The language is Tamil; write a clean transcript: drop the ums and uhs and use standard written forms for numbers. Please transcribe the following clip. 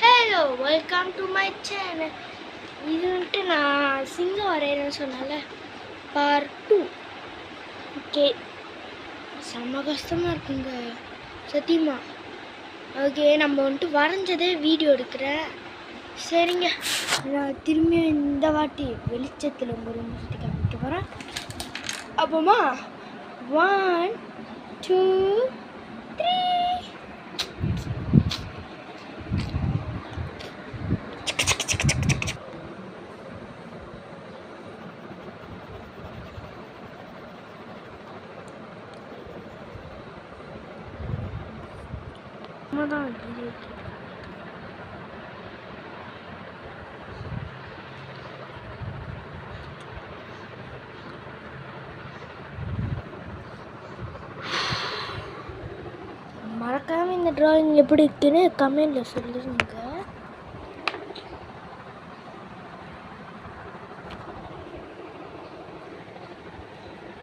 Hello welcome to my channel. இது வந்துட்டு நான் சிங்கம் வரைகிறேன்னு சொன்னால பார்ட் 2. ஓகே, செம்ம கஷ்டமாக இருக்குங்க சத்தியமா. ஓகே, நம்ம வந்துட்டு வரைஞ்சதே வீடியோ எடுக்கிறேன். சரிங்க, நான் திரும்பி இந்த வாட்டி வெளிச்சத்தில் உங்கள் ரூம் சுற்றி காமிக்க போகிறேன். அப்போமா 1 2 3 தான் மறக்காமல் இந்த ட்ராயிங் எப்படி இருக்குன்னு கமெண்டில் சொல்லுங்க.